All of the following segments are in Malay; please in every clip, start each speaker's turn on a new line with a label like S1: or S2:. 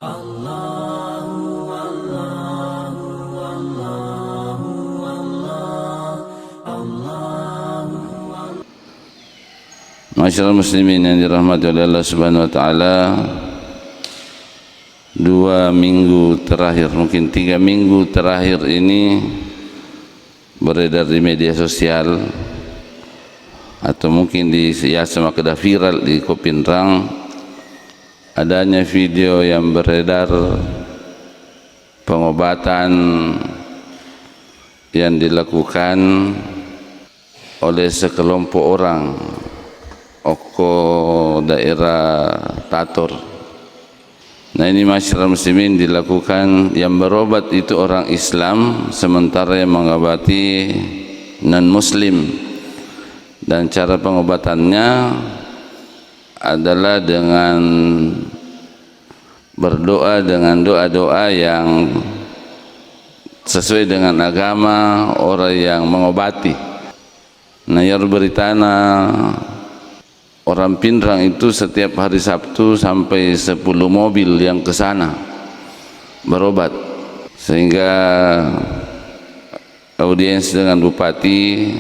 S1: Masyaallah muslimin yang dirahmati oleh Allah Subhanahu wa taala, 2 minggu terakhir, mungkin 3 minggu terakhir ini beredar di media sosial atau mungkin di semakeda viral di Kopinrang adanya video yang beredar pengobatan yang dilakukan oleh sekelompok orang Oko daerah Tator. Nah, ini masyarakat muslimin dilakukan, yang berobat itu orang Islam sementara yang mengobati non muslim, dan cara pengobatannya adalah dengan berdoa dengan doa-doa yang sesuai dengan agama orang yang mengobati. Nah, yang beritana orang Pindrang itu setiap hari Sabtu sampai 10 mobil yang ke sana berobat, sehingga audiens dengan bupati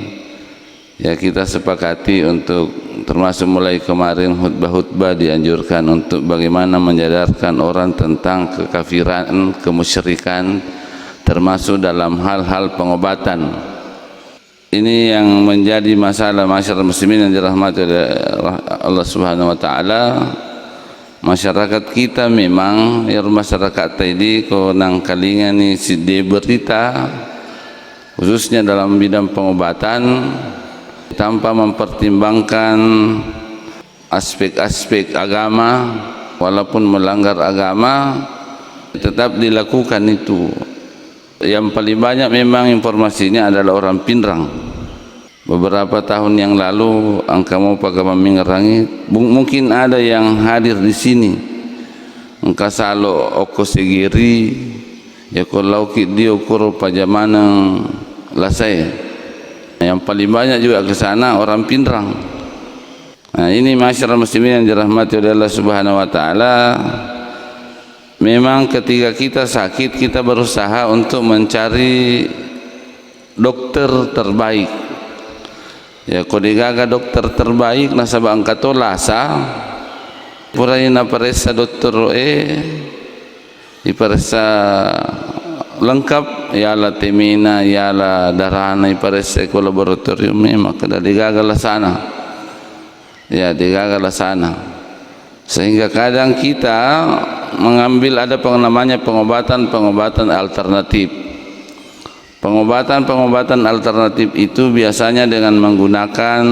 S1: ya kita sepakati untuk, termasuk mulai kemarin khutbah-khutbah dianjurkan untuk bagaimana menyadarkan orang tentang kekafiran, kemusyrikan, termasuk dalam hal-hal pengobatan. Ini yang menjadi masalah masyarakat muslimin yang dirahmati oleh Allah Subhanahu wa taala. Masyarakat kita memang masyarakat tadi ko nang kalingan ni si berita khususnya dalam bidang pengobatan tanpa mempertimbangkan aspek-aspek agama, walaupun melanggar agama tetap dilakukan itu. Yang paling banyak memang informasinya adalah orang Pindrang. Beberapa tahun yang lalu angka mau pagama mengerangi, mungkin ada yang hadir di sini. Angka salo oko segiri ya kalau dia ukur pajamanang lasai. Yang paling banyak juga ke sana orang Pindrang. Nah, ini masyarakat muslimin yang dirahmati oleh Allah Subhanahu wa taala. Memang ketika kita sakit, kita berusaha untuk mencari dokter terbaik. Ya, kodigaga dokter terbaik nasabah angkato lasa purayna paresa dokter iparesa lengkap yala temina yala darana iparesa laboratorium maka digagalah sana. Ya, digagalah sana. Sehingga kadang kita mengambil ada namanya pengobatan alternatif. Pengobatan alternatif itu biasanya dengan menggunakan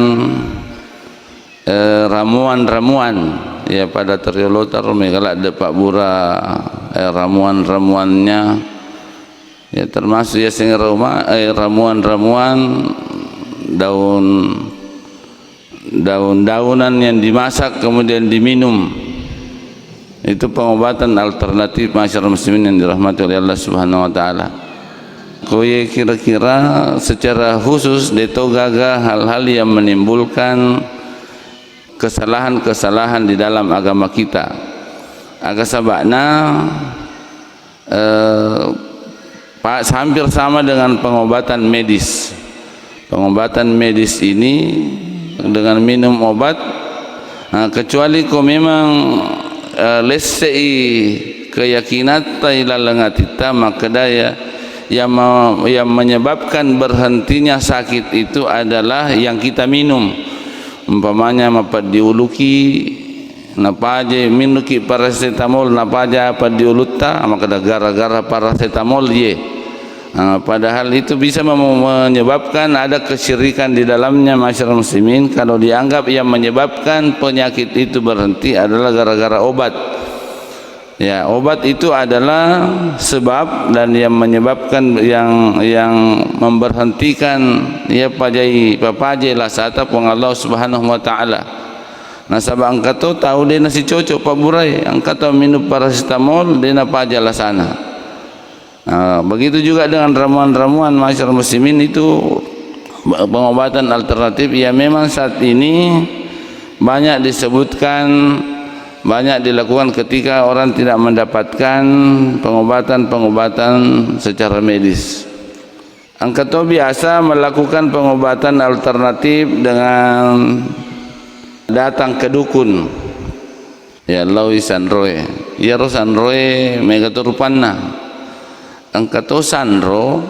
S1: ramuan-ramuan ya pada teriolotar megala de Pak Bura ramuan-ramuannya ya termasuk ya sing ramuan-ramuan daun-daunan yang dimasak kemudian diminum. Itu pengobatan alternatif masyarakat muslimin yang dirahmati oleh Allah Subhanahu wa taala. Koye kira-kira secara khusus deto gaga hal-hal yang menimbulkan kesalahan-kesalahan di dalam agama kita. Agak sabakna hampir sama dengan pengobatan medis. Pengobatan medis ini dengan minum obat, kecuali kau memang lesei keyakinan tailalangatita, maka daya yang menyebabkan berhentinya sakit itu adalah yang kita minum. Umpamanya mapat diuluki napaje minuki paracetamol napaje apa diulutta, maka gara-gara paracetamol ye. Padahal itu bisa menyebabkan ada kesyirikan di dalamnya masyarakat muslimin kalau dianggap yang menyebabkan penyakit itu berhenti adalah gara-gara obat. Ya, obat itu adalah sebab dan yang menyebabkan yang memberhentikan ya papaje lasata pun Allah Subhanahu wa taala. Nasabah angkato tahu dia nasi cocok Pak Burai, angkato minum paracetamol dia napaja lasana. Begitu juga dengan ramuan-ramuan masyarakat muslimin itu pengobatan alternatif ya memang saat ini banyak disebutkan banyak dilakukan ketika orang tidak mendapatkan pengobatan-pengobatan secara medis. Angkato biasa melakukan pengobatan alternatif dengan datang ke dukun. Ya lawi sanroe, ya ro sanroe megaturupanna. Angkato sanro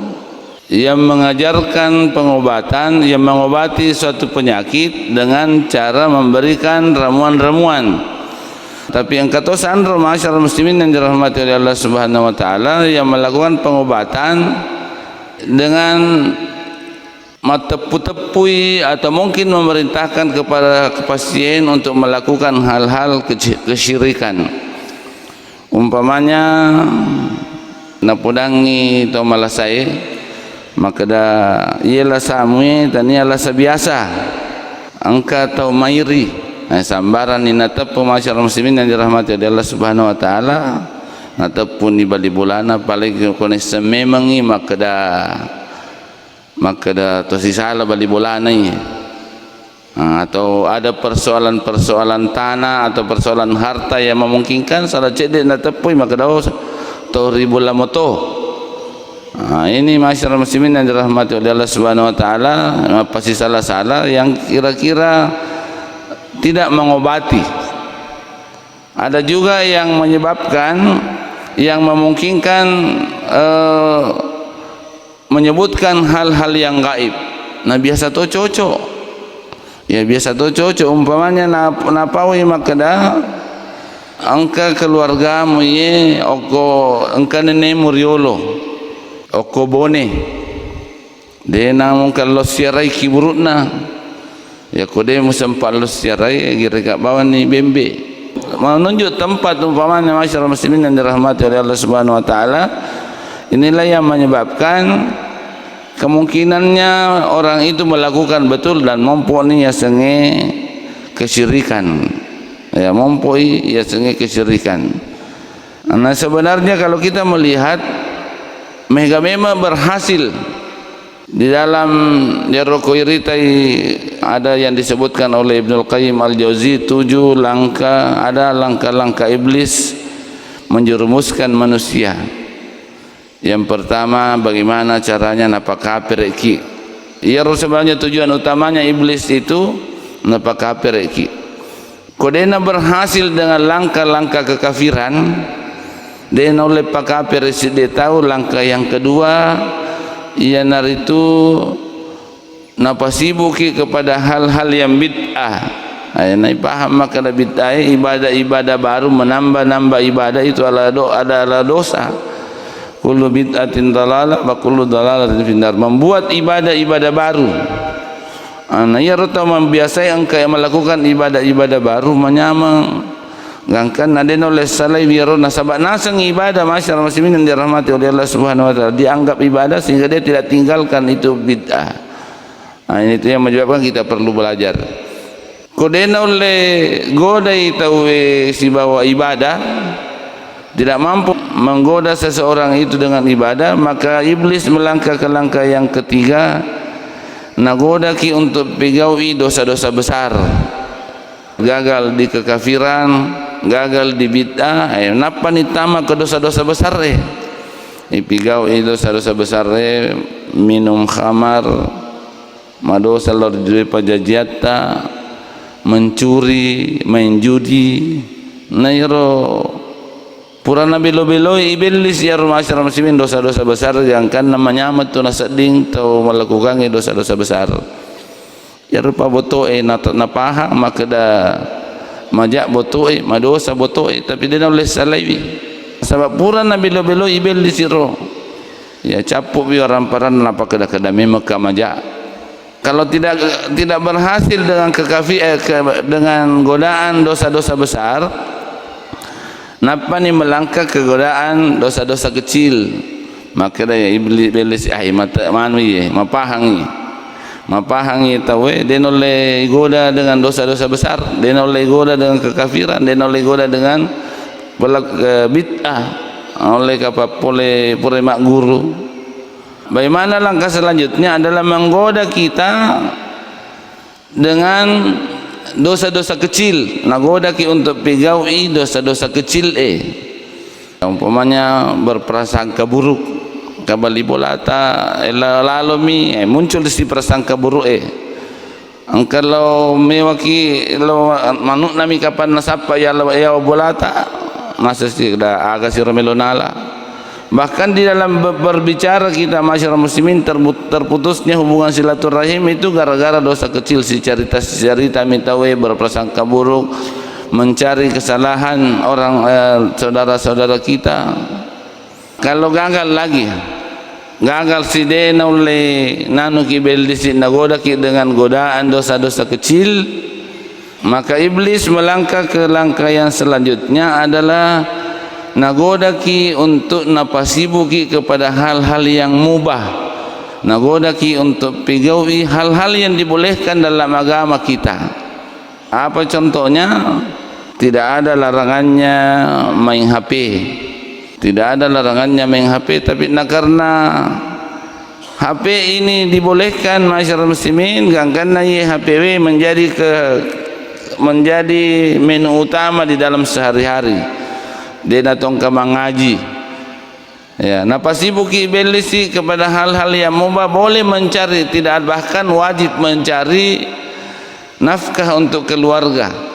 S1: yang mengajarkan pengobatan, yang mengobati suatu penyakit dengan cara memberikan ramuan-ramuan. Tapi angkato sanro masyarakat muslimin yang dirahmati oleh Allah Subhanahu wa taala, yang melakukan pengobatan dengan tepu-tepui atau mungkin memerintahkan kepada pasien untuk melakukan hal-hal kesyirikan. Umpamanya napudangi atau malasai, maka dah ialah samui dan ialah sebiasa angka atau mairi. Sambaran ni natapu masyarakat muslimin yang dirahmati oleh Allah Subhanahu wa taala, natapu ni bali bulana apalagi koneksi memangi maka dah tosisala bali bulana ni. Atau ada persoalan-persoalan tanah atau persoalan harta yang memungkinkan salah cedek natapu maka dah toribula moto. Ini masyarakat muslimin yang dirahmati oleh Allah Subhanahu wa taala, pasti salah-salah yang kira-kira tidak mengobati. Ada juga yang menyebabkan, yang memungkinkan menyebutkan hal-hal yang gaib. Nah biasa tu cocok. Ya biasa tu cocok. Umpamanya napawi makada angka keluargamu ye oko angka nene muriolo oko bone. Dia namun kalau siarai kiburutna. Ya kode musampa lu siarai gira bawa ni bembe. Menunjuk tempat umpamanya masyarakat muslimin yang dirahmati oleh Allah Subhanahu wa taala. Inilah yang menyebabkan kemungkinannya orang itu melakukan betul dan mempunyai senge kesyirikan. Ya mempunyai senge kesyirikan. Nah sebenarnya kalau kita melihat memang berhasil di dalam Jarrokoiritai ada yang disebutkan oleh Ibnul Qayyim Al-Jauzi 7 langkah, ada langkah-langkah iblis menjerumuskan manusia. Yang pertama, bagaimana caranya napa kafir iki. Ya sebenarnya tujuan utamanya iblis itu napa kafir iki. Kodena berhasil dengan langkah-langkah kekafiran. Dan oleh pak kafir dia tahu langkah yang kedua, ia naritu napa sibuki kepada hal-hal yang bid'ah. Nai paham maka bid'ah ibadah-ibadah baru, menambah-nambah ibadah itu adalah dosa. Kullu bid'atin dalalah wa kullu dalalatin finnar. Membuat ibadah-ibadah baru. Ia rata membiasai engkau yang melakukan ibadah-ibadah baru menyamang ngangkan naden oleh salai biaro nasabak nasang ibadah masyarakat muslimin yang dirahmati oleh Allah Subhanahu wa taala dianggap ibadah sehingga dia tidak tinggalkan itu bid'ah. Ini itu yang menyebabkan kita perlu belajar. Kodena oleh godai tawe si bawa ibadah tidak mampu menggoda seseorang itu dengan ibadah, maka iblis melangkah ke langkah yang ketiga, nagoda ki untuk pegaui dosa-dosa besar, gagal di kekafiran, gagal di bid'ah. Napa ni tamak ke dosa-dosa besar pigaui dosa-dosa besar minum khamar, madosa lor judi pajajiata, mencuri, main judi, nairo purana belo-belo iblis ya masyarakat muslimin dosa-dosa besar yang kan namanya amat tu nasading atau melakukan dosa-dosa besar. Ya rupa botoe napaha maka dah majak botoe madosa botoe tapi dia oleh salaiwi sebab purana belo-belo iblis siro. Ya capuk bi orang paran napa kada memang majak. Kalau tidak berhasil dengan dengan godaan dosa-dosa besar, napa ni melangkah ke godaan dosa-dosa kecil, maka dia iblis mata manwi mapahangi tawe den oleh goda dengan dosa-dosa besar, den oleh goda dengan kekafiran, den oleh goda dengan bid'ah, oleh kapapole mak guru. Bagaimana langkah selanjutnya adalah menggoda kita dengan dosa-dosa kecil, nagoda ki untuk pigaui dosa-dosa kecil umpamanya berprasangka buruk kabali bolata lalumi muncul si prasangka buruk kalau mewaki lo manuk nami kapan nasapa ya bolata masa si da aga si romelonala. Bahkan di dalam berbicara kita masyarakat muslimin terputusnya hubungan silaturahim itu gara-gara dosa kecil, si cerita mitawe berprasangka buruk, mencari kesalahan orang saudara-saudara kita. Kalau gagal lagi, gagal si dena oleh nanu ki beldisi nagoda ki dengan godaan dosa-dosa kecil, maka iblis melangkah ke langkah yang selanjutnya adalah nagoda ki untuk napasibuki kepada hal-hal yang mubah, nagoda ki untuk pigaui hal-hal yang dibolehkan dalam agama kita. Apa contohnya? Tidak ada larangannya main HP, tidak ada larangannya main HP, tapi karena HP ini dibolehkan masyarakat muslimin, karena HPW menjadi menu utama di dalam sehari-hari. Dia datang ke mengaji ya, napasibuki belisi kepada hal-hal yang mubah, boleh mencari, tidak bahkan wajib mencari nafkah untuk keluarga.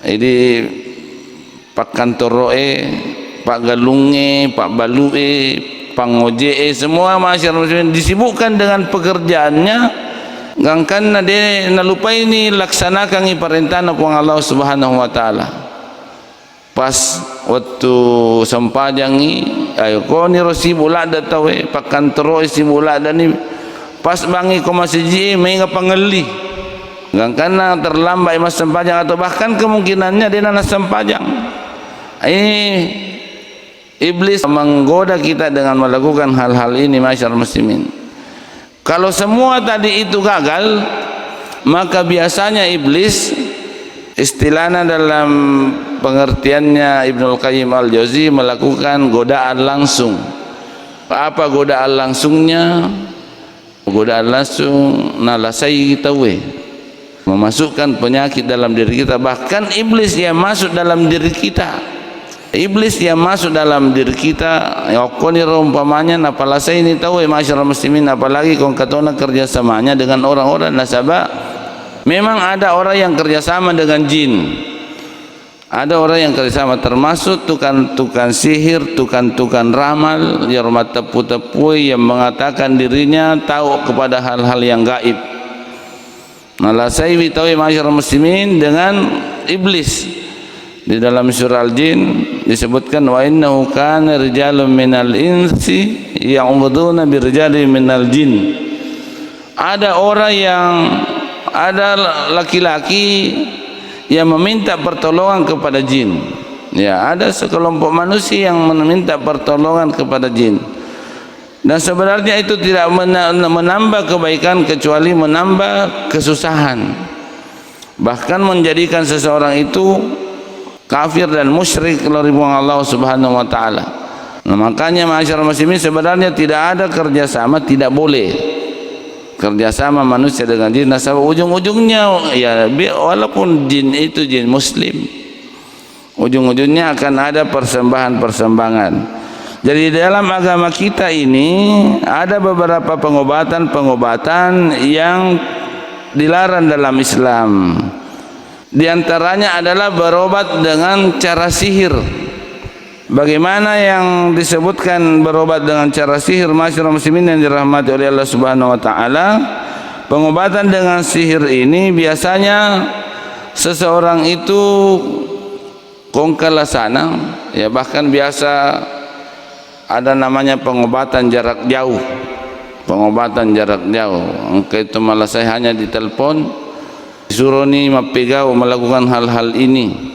S1: Jadi pak kantoroe, pak galunge, pak balue, pangoje, semua masyarakat muslim disibukkan dengan pekerjaannya, karena dia nalupai ini laksanakan perintah Allah Subhanahu wa taala. Pas waktu sempajangi ayo ko ni rosibula datawe pakan tero isibula dan ni pas bangi ko masiji may ngapangeli karena terlambat mas sempajang atau bahkan kemungkinannya dia nana sempajang. Iblis menggoda kita dengan melakukan hal-hal ini masyarakat muslimin. Kalau semua tadi itu gagal, maka biasanya iblis, istilahnya dalam pengertiannya Ibnul Qayyim Al-Jauzi, melakukan godaan langsung. Apa godaan langsungnya? Godaan langsung nalasai tawe, memasukkan penyakit dalam diri kita. Bahkan iblis yang masuk dalam diri kita, iblis yang masuk dalam diri kita, yakoni umpamanya napalasai ini tawe masyarakat muslimin, apalagi kong katona kerjasamanya dengan orang-orang nasabah. Memang ada orang yang kerjasama dengan jin, ada orang yang kerjasama, termasuk tukang sihir, tukang ramal, yang rumah tepu-tepui, yang mengatakan dirinya tahu kepada hal-hal yang gaib. Nalasai witawi masyarakat muslimin dengan iblis. Di dalam surah Al-Jin disebutkan wa innahu kana rijalun minal insi ya'uduna birrijali minal jin. Ada orang yang, ada laki-laki yang meminta pertolongan kepada jin. Ya, ada sekelompok manusia yang meminta pertolongan kepada jin. Dan sebenarnya itu tidak menambah kebaikan, kecuali menambah kesusahan. Bahkan menjadikan seseorang itu kafir dan musyrik dari Allah Subhanahu wa taala. Nah, makanya masyarakat muslimin sebenarnya tidak ada kerjasama, tidak boleh kerjasama manusia dengan jin. Nah, ujung-ujungnya ya walaupun jin itu jin muslim, ujung-ujungnya akan ada persembahan-persembahan. Jadi dalam agama kita ini ada beberapa pengobatan-pengobatan yang dilarang dalam Islam. Di antaranya adalah berobat dengan cara sihir. Bagaimana yang disebutkan berobat dengan cara sihir masyarakat muslimin yang dirahmati oleh Allah Subhanahu wa taala? Pengobatan dengan sihir ini biasanya seseorang itu kongkalasana, ya, bahkan biasa ada namanya pengobatan jarak jauh. Pengobatan jarak jauh. Engkau itu malah saya hanya ditelepon, disuruh nih mapegau melakukan hal-hal ini.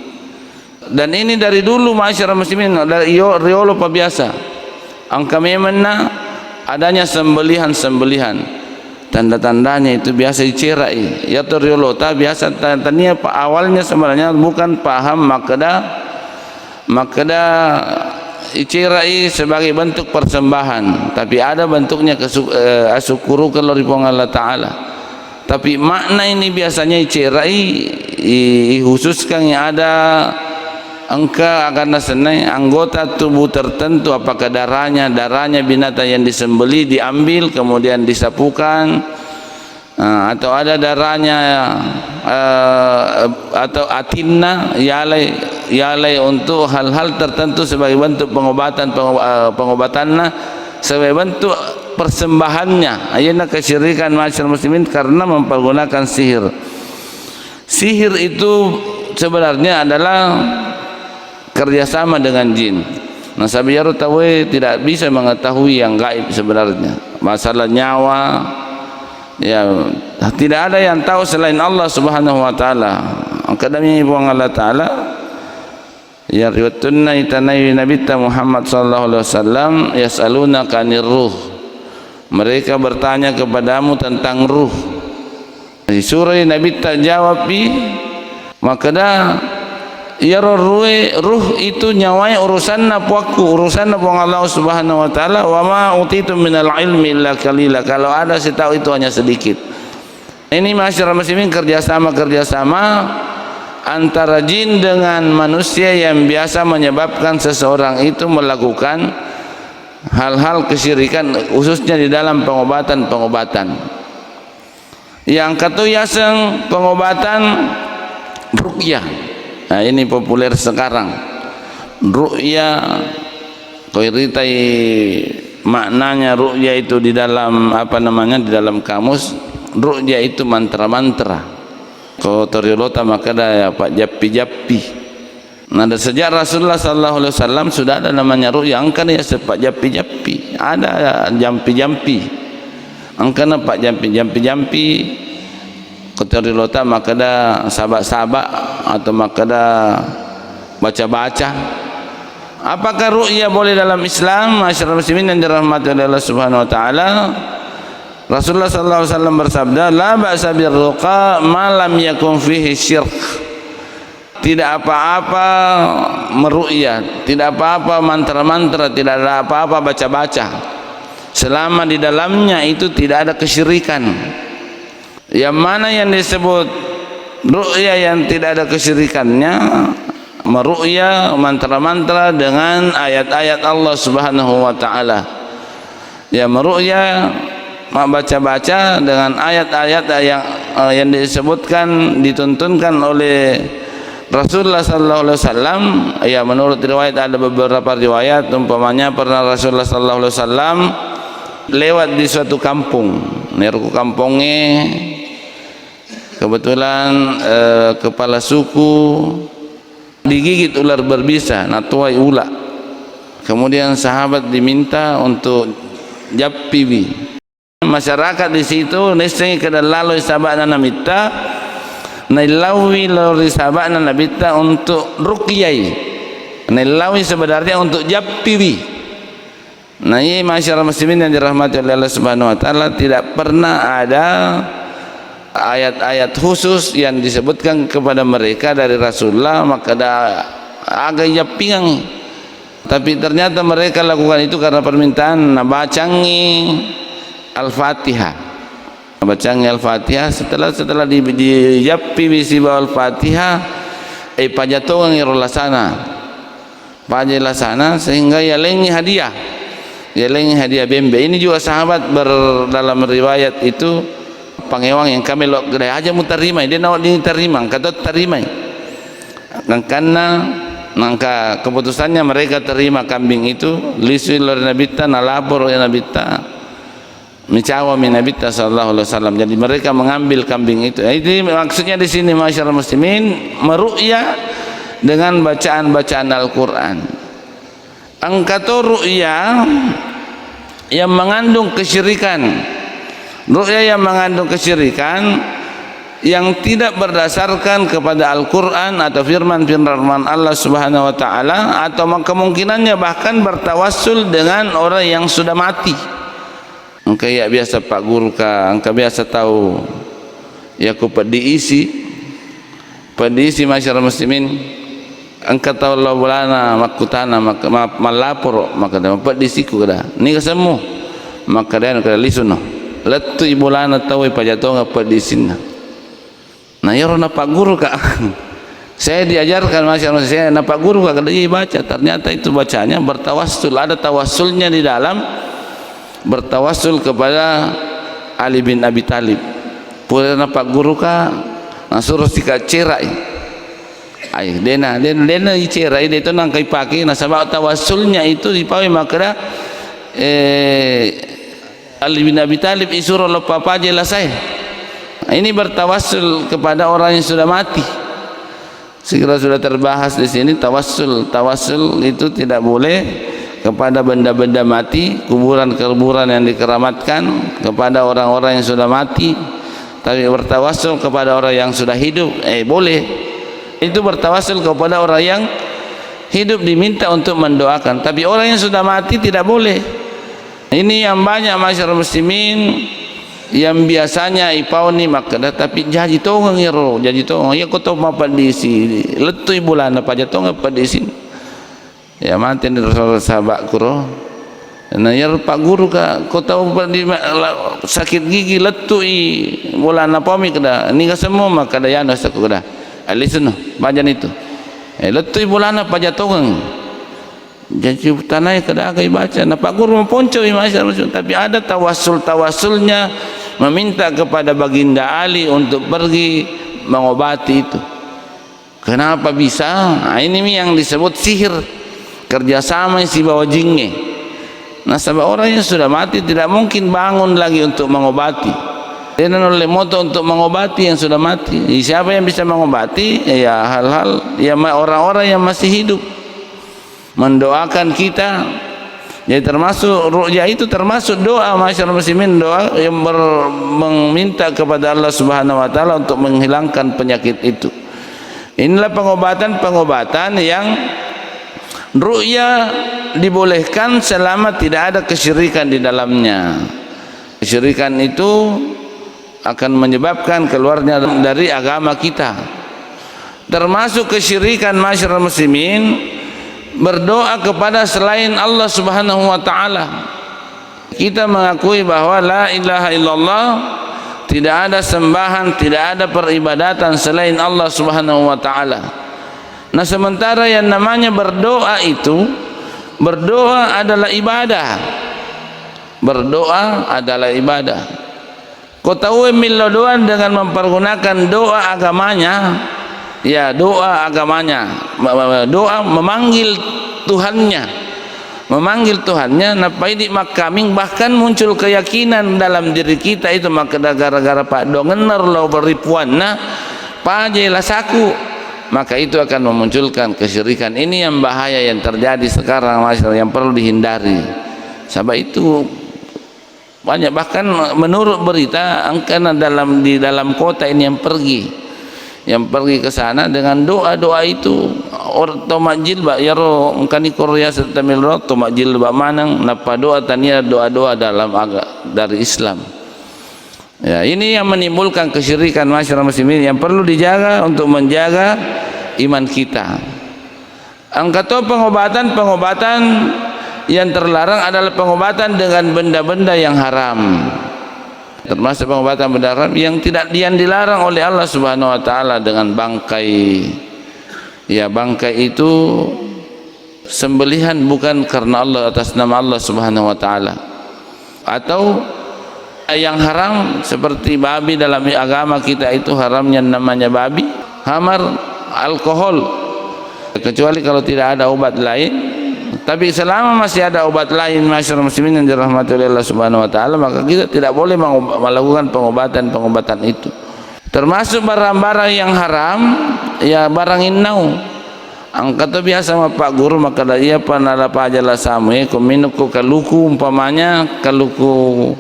S1: Dan ini dari dulu masyarakat muslimin, dari riolo biasa. Angka memena adanya sembelihan-sembelihan. Tanda-tandanya itu biasa dicerai. Ya to riolo ta biasa tania awalnya sebenarnya bukan paham makada dicerai sebagai bentuk persembahan, tapi ada bentuknya asyukuru kalau Allah taala. Tapi makna ini biasanya dicerai dikhususkan yang ada engka akan senai anggota tubuh tertentu, apakah darahnya binatang yang disembeli diambil kemudian disapukan, atau ada darahnya atau atinna yalai untuk hal-hal tertentu sebagai bentuk pengobatannya, sebagai bentuk persembahannya. Ayana kesyirikan masyarakat muslimin karena mempergunakan sihir. Sihir itu sebenarnya adalah kerjasama dengan jin. Nah, sabiyaru tawe tidak bisa mengetahui yang gaib sebenarnya. Masalah nyawa, ya tidak ada yang tahu selain Allah Subhanahu wa taala. Kadang-kadang buang Allah taala ya riwayatuna itanai Nabi Muhammad sallallahu alaihi wasallam yasalunaka kanir ruh. Mereka bertanya kepadamu tentang ruh. Di surah Nabi tak jawab maka dah ya ruh itu nyawai urusanna puaku, urusanna puang Allah Subhanahu wa taala. Wa ma utitum minal ilmi illa qalila. Kalau ada saya tahu itu hanya sedikit. Ini masyarakat muslimin kerjasama antara jin dengan manusia yang biasa menyebabkan seseorang itu melakukan hal-hal kesyirikan, khususnya di dalam pengobatan. Yang ketuyaseng pengobatan ruqyah. Nah, ini populer sekarang. Ruqyah koiritai maknanya ruqyah itu di dalam di dalam kamus, ruqyah itu mantra-mantra. Kalau teriolota maka ada pak jappi. Nah, ada sejak Rasulullah sallallahu alaihi wasallam sudah ada namanya ruqyah. Angkan ya sepak jappi. Ada jampi. Angkana pak jampi keteriolota maka ada sabak atau maka ada baca-baca. Apakah ruqyah boleh dalam Islam? Masyarakat muslimin yang dirahmati oleh Allah Subhanahu wa taala, Rasulullah sallallahu alaihi wasallam bersabda, la ba'sa birruqa ma lam yakun fihi syirk. Tidak apa-apa meruqyah, tidak apa-apa mantra-mantra, tidak ada apa-apa baca-baca selama di dalamnya itu tidak ada kesyirikan. Yang mana yang disebut ruqyah yang tidak ada kesyirikannya, meruqyah mantra-mantra dengan ayat-ayat Allah Subhanahu wa taala. Ya, meruqyah baca-baca dengan ayat-ayat yang disebutkan dituntunkan oleh Rasulullah sallallahu alaihi wasallam. Ya, menurut riwayat ada beberapa riwayat, umpamanya pernah Rasulullah sallallahu alaihi wasallam lewat di suatu kampung, neruku kampungnya kebetulan kepala suku digigit ular berbisa, natuai ular. Kemudian sahabat diminta untuk jappi. Masyarakat di situ neseng kada lalu sahabat namita nailawi lalu sahabat namita untuk ruqyai. Nailawi sebenarnya untuk jappi. Nah, ini masyarakat muslimin yang dirahmati oleh Allah Subhanahu wa taala, tidak pernah ada ayat-ayat khusus yang disebutkan kepada mereka dari Rasulullah maka agak japingang. Tapi ternyata mereka lakukan itu karena permintaan bacangi Al-Fatihah. Bacangi Al-Fatihah setelah dijappi bisi Al-Fatihah pajatongan irolasana. Pajelasana sehingga ya lengi hadiah. Ya lengi hadiah bembe. Ini juga sahabat dalam riwayat itu pangewang yang kami lok kedai aja mutarimai, dia nak diterima, kata terimai. Karena nangka keputusannya mereka terima kambing itu, lisu lor nabita nalapor ya nabita, micawa min nabita sallallahu alaihi wasallam. Jadi mereka mengambil kambing itu. Ini maksudnya di sini masyarakat muslimin meruqyah dengan bacaan-bacaan Al-Qur'an. Angkato ruqyah yang mengandung kesyirikan. Ruqyah yang mengandung kesyirikan yang tidak berdasarkan kepada Al-Qur'an atau firman-firman Allah Subhanahu wa taala, atau kemungkinannya bahkan bertawassul dengan orang yang sudah mati. Engkau ya biasa Pak Guru ka, engkau biasa tahu ya ku diisi masyarakat muslimin. Engkau tahu Allah bulana makutana malapor maka dapat disiku kada. Ni kasemu maka dan kada lisuno. Letu ibulana tahu pajato ngapa di sini. Nah ya pak guru kak saya diajarkan masyarakat saya pak guru kak dia baca, ternyata itu bacanya bertawassul, ada tawassulnya di dalam, bertawassul kepada Ali bin Abi Talib. Pura pak guru kak nasuruh sika cerai ay dena cerai dia itu nangkai paki nah sebab tawassulnya itu dipakai maka Ali bin Abi Talib isuruh lupa apa jelas saya. Ini bertawassul kepada orang yang sudah mati. Segera sudah terbahas di sini tawassul. Tawassul itu tidak boleh kepada benda-benda mati, kuburan-kuburan yang dikeramatkan, kepada orang-orang yang sudah mati. Tapi bertawassul kepada orang yang sudah hidup, boleh. Itu bertawassul kepada orang yang hidup diminta untuk mendoakan. Tapi orang yang sudah mati tidak boleh. Ini yang banyak masyarakat muslimin yang biasanya ipauni makada tapi jaji tongang iro jaji tongang ya koto mapadisi letui bulan apa jatonga padisi ya manten Rasul sahabat kuro nah ya pak guru ka koto sakit gigi letui bulan apa mi kada ni ka semua makada ya nasa kada alisno bajan itu letui bulan apa jatongang jadi tanah kada kai baca nah pak guru memponco masyarakat tapi ada tawassulnya meminta kepada baginda Ali untuk pergi mengobati itu. Kenapa bisa? Nah, ini yang disebut sihir, kerjasama si bawa jinge. Nah sebab orang yang sudah mati tidak mungkin bangun lagi untuk mengobati. Dia oleh moto untuk mengobati yang sudah mati. Siapa yang bisa mengobati? Ya hal-hal ya orang-orang yang masih hidup mendoakan kita. Jadi termasuk ru'yah itu termasuk doa masyarakat muslimin, doa yang meminta kepada Allah Subhanahu wa taala untuk menghilangkan penyakit itu. Inilah pengobatan yang ru'yah dibolehkan selama tidak ada kesyirikan di dalamnya. Kesyirikan itu akan menyebabkan keluarnya dari agama kita. Termasuk kesyirikan masyarakat muslimin berdoa kepada selain Allah Subhanahu wa taala. Kita mengakui bahwa la ilaha illallah, tidak ada sembahan, tidak ada peribadatan selain Allah Subhanahu wa taala. Nah sementara yang namanya berdoa itu, berdoa adalah ibadah. Berdoa adalah ibadah. Kau tahu milodoan dengan mempergunakan doa agamanya, ya doa agamanya, doa memanggil Tuhannya, napai di makaming bahkan muncul keyakinan dalam diri kita itu maka gara-gara pak dongener lo beripuan nah pajelah saku, maka itu akan memunculkan kesyirikan. Ini yang bahaya yang terjadi sekarang masyarakat yang perlu dihindari. Sebab itu banyak bahkan menurut berita angkana di dalam kota ini yang pergi ke sana dengan doa-doa itu orang tomak jilbab ya ro ngkani Korea setamil ro tomak jilbab manang napa doa tania doa-doa dalam dari Islam. Ya ini yang menimbulkan kesyirikan masyarakat muslimin yang perlu dijaga untuk menjaga iman kita. Angkato pengobatan yang terlarang adalah pengobatan dengan benda-benda yang haram. Termasuk pengobatan benda haram yang dilarang oleh Allah Subhanahu wa taala dengan bangkai. Ya bangkai itu sembelihan bukan karena Allah atas nama Allah Subhanahu wa taala. Atau yang haram seperti babi dalam agama kita itu haramnya namanya babi, hamar, alkohol. Kecuali kalau tidak ada obat lain. Tapi selama masih ada obat lain masyarakat muslimin yang dirahmati oleh Allah Subhanahu wa taala, maka kita tidak boleh melakukan pengobatan itu. Termasuk barang-barang yang haram, ya barang innau. Angkat biasa sama Pak Guru maka dia panala pajalah samue kominuku kaluku umpamanya kaluku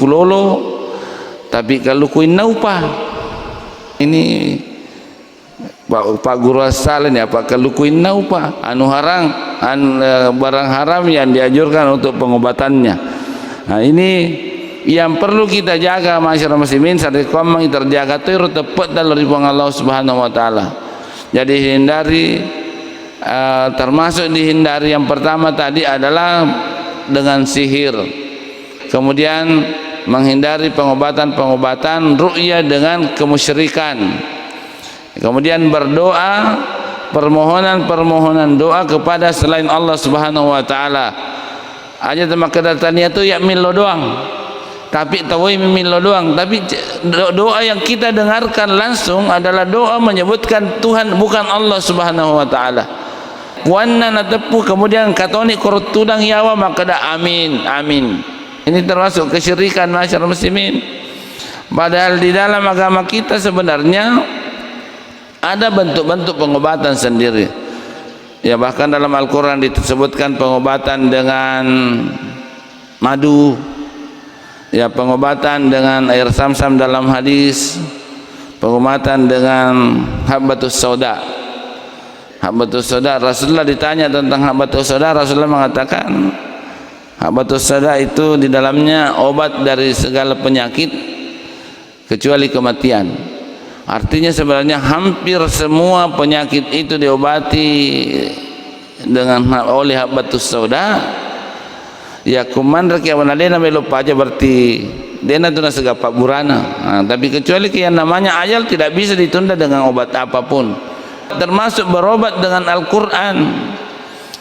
S1: lolo, tapi kaluku innau pa. Ini Pak Guru asalin ya Pak kaluku innau pa anu harang barang haram yang dianjurkan untuk pengobatannya. Nah ini yang perlu kita jaga masyarakat muslimin sampai komang terjaga tu tepat dalam ribuan Allah Subhanahu wa taala. Jadi hindari termasuk dihindari yang pertama tadi adalah dengan sihir. Kemudian menghindari pengobatan-pengobatan ruqyah dengan kemusyrikan. Kemudian berdoa, permohonan-permohonan doa kepada selain Allah Subhanahu wa taala. Aja makada tania tu ya milo doang. Tapi tawai milo doang, tapi doa yang kita dengarkan langsung adalah doa menyebutkan Tuhan, bukan Allah Subhanahu wa taala. Kuanna natepu kemudian katoni korot tudang yawa makada amin amin. Ini termasuk kesyirikan masyarakat muslimin. Padahal di dalam agama kita sebenarnya ada bentuk-bentuk pengobatan sendiri. Ya, bahkan dalam Al-Quran disebutkan pengobatan dengan madu, ya, pengobatan dengan air Zam-Zam dalam hadis, pengobatan dengan habbatus sauda. Habbatus sauda, Rasulullah ditanya tentang habbatus sauda, Rasulullah mengatakan habbatus sauda itu di dalamnya obat dari segala penyakit kecuali kematian. Artinya sebenarnya hampir semua penyakit itu diobati dengan oleh habbatus sauda. Ya kuman rek yang dena melo paja berarti dena tu nasega pak burana. Tapi kecuali yang namanya ajal tidak bisa ditunda dengan obat apapun. Termasuk berobat dengan Al-Qur'an.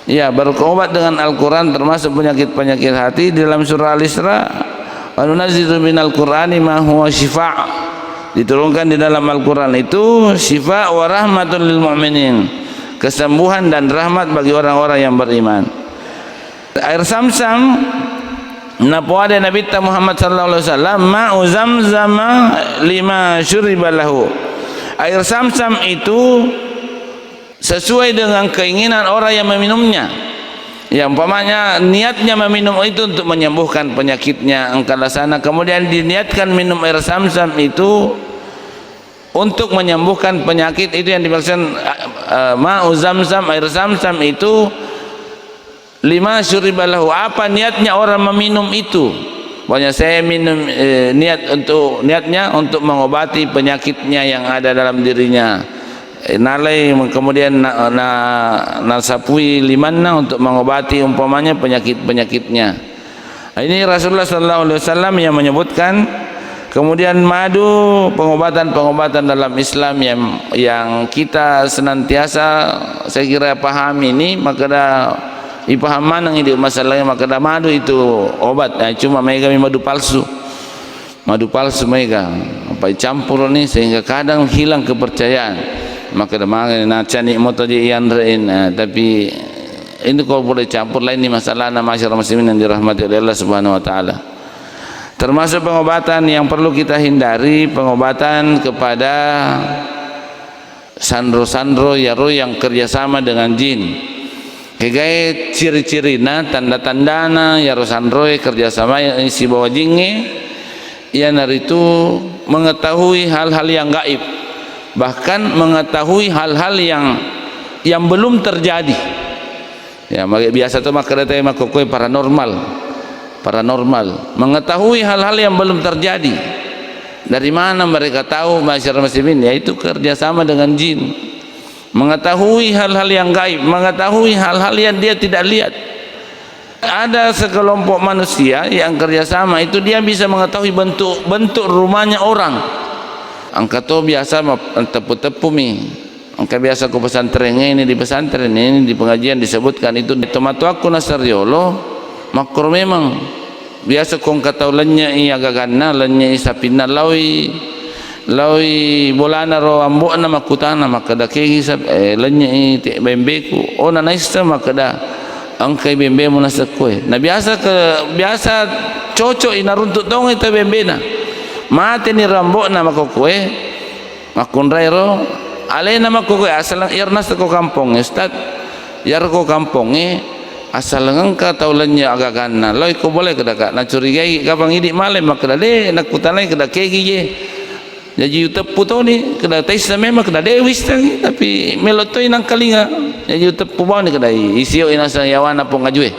S1: Ya, berobat dengan Al-Qur'an termasuk penyakit-penyakit hati. Di dalam surah Al-Isra, wa nunazzilu minal Qur'ani ma huwa syifaa'. Diturunkan di dalam Al-Quran itu syifa wa rahmatul lil mu'minin, kesembuhan dan rahmat bagi orang-orang yang beriman. Air Zam-Zam napuade Nabi Muhammad sallallahu alaihi wasallam ma'u zamzama lima syuriba lahu. Air Zam-Zam itu sesuai dengan keinginan orang yang meminumnya. Ya, umpamanya niatnya meminum itu untuk menyembuhkan penyakitnya angkala sana, kemudian diniatkan minum air Zam-Zam itu untuk menyembuhkan penyakit, itu yang dimaksud ma'u Zam-Zam, air Zam-Zam itu lima syuribalahu. Apa niatnya orang meminum itu? Pokoknya saya minum niatnya untuk mengobati penyakitnya yang ada dalam dirinya. Nalai kemudian nasapui limanna untuk mengobati umpamanya penyakit-penyakitnya. Ini Rasulullah sallallahu alaihi wasallam yang menyebutkan. Kemudian madu, pengobatan-pengobatan dalam Islam yang kita senantiasa saya kira paham ini, maka ipaham mana ini masalahnya, maka madu itu obat. Cuma mereka madu palsu mereka apa campur ni sehingga kadang hilang kepercayaan. Maka mana cani moto je yang rein, tapi ini kalau boleh campur lain ni masalah masyarakat muslimin yang dirahmati oleh Allah Subhanahu wa taala. Termasuk pengobatan yang perlu kita hindari, pengobatan kepada sandro-sandro yaro yang kerjasama dengan jin. Kegai ciri-cirina, tanda-tandana yaro sandro kerjasama yang isi bawa jinge, ia naritu mengetahui hal-hal yang gaib, bahkan mengetahui hal-hal yang belum terjadi. Ya, biasa tu maka datang makokoi paranormal, mengetahui hal-hal yang belum terjadi. Dari mana mereka tahu masyarakat muslimin? Yaitu kerjasama dengan jin, mengetahui hal-hal yang gaib, mengetahui hal-hal yang dia tidak lihat. Ada sekelompok manusia yang kerjasama itu, dia bisa mengetahui bentuk rumahnya orang. Angka tu biasa tepu-tepu mi. Angka biasa ku pesantren ini, di pesantren ini di pengajian disebutkan itu tomato aku nasariolo. Makro memang biasa kong katau lenya iya gagana lenya isapina lawi bolana ro ambo na makutana makada kegi sab lenya ite bembeku ona naista makada angkai bembe munasakoe na biasa cocok inaruntut dong ita bembena mate ni rambo na makokoe makunrai ro alena makokoe asal irnas ko kampung ustad yar ko kampung asal ngangka taulannya agak kana loi ko boleh kedaka na curigai kapang idik malam makada de nak kutanai kada kegi je jadi utepu to ni kada taisa memang kada de wis tapi melotoi nang kalinga jadi utepu bawa ni kada isio inasa yawana pongajue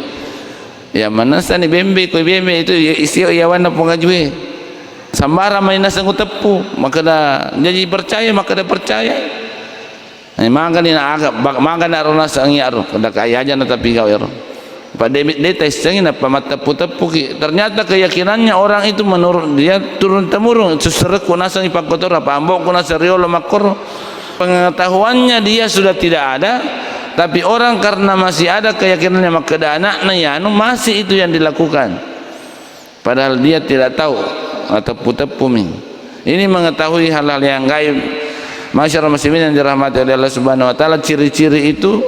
S1: ya mana sani bembe ko bembe itu isio yawana pongajue sambara mainasa utepu makada jadi percaya makada percaya. Mangga ni agak mangga na rona sa ang yaro kada kaya aja na tapi kau yaro Pak David Detes cengin apa mata putepu ternyata keyakinannya orang itu menurut dia turun temurun seserek kunasa ni pakotor apa ambok kunasa riolo makor pengetahuannya dia sudah tidak ada, tapi orang karena masih ada keyakinannya maka anaknya ya masih itu yang dilakukan padahal dia tidak tahu atau putepu ini mengetahui hal-hal yang gaib. Masyarakat muslimin yang dirahmati oleh Allah Subhanahu wa taala, ciri-ciri itu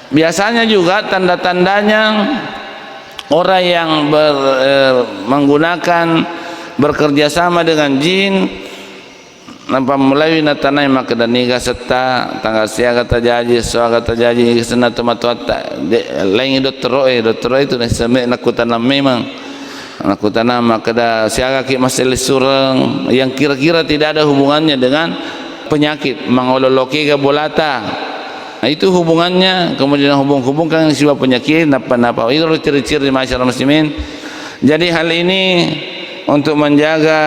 S1: biasanya juga tanda-tandanya orang yang menggunakan bekerja sama dengan jin nampak mulai natanai maka daniga serta tanggal siaga tajaji soaga tajaji senatu matuata lain dokter itu sampai nakutanam memang nakutanam maka da siaga ki masalah surang yang kira-kira tidak ada hubungannya dengan penyakit mangololoki ke bolata. Nah, itu hubungannya, kemudian hubung-hubungkan sebuah penyakit napa-napa. Itu ciri-ciri masyarakat muslimin. Jadi hal ini untuk menjaga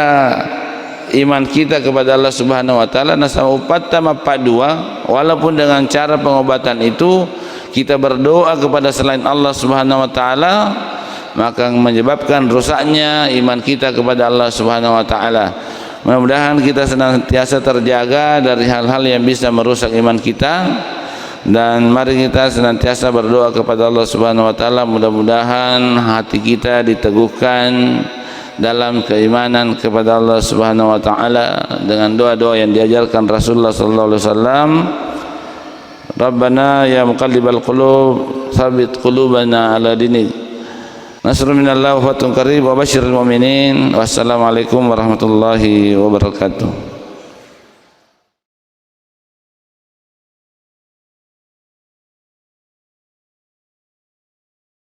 S1: iman kita kepada Allah Subhanahu wa taala nasama upattama padua, walaupun dengan cara pengobatan itu kita berdoa kepada selain Allah Subhanahu wa taala, maka menyebabkan rusaknya iman kita kepada Allah Subhanahu wa taala. Mudah-mudahan kita senantiasa terjaga dari hal-hal yang bisa merusak iman kita, dan mari kita senantiasa berdoa kepada Allah Subhanahu wa taala, mudah-mudahan hati kita diteguhkan dalam keimanan kepada Allah Subhanahu wa taala dengan doa-doa yang diajarkan Rasulullah sallallahu alaihi wasallam. Rabbana ya muqallibal qulub tsabbit qulubana ala dinik. Nasrun minallah wa fatun qarib wa basyiril mu'minin. Wassalamualaikum warahmatullahi wabarakatuh.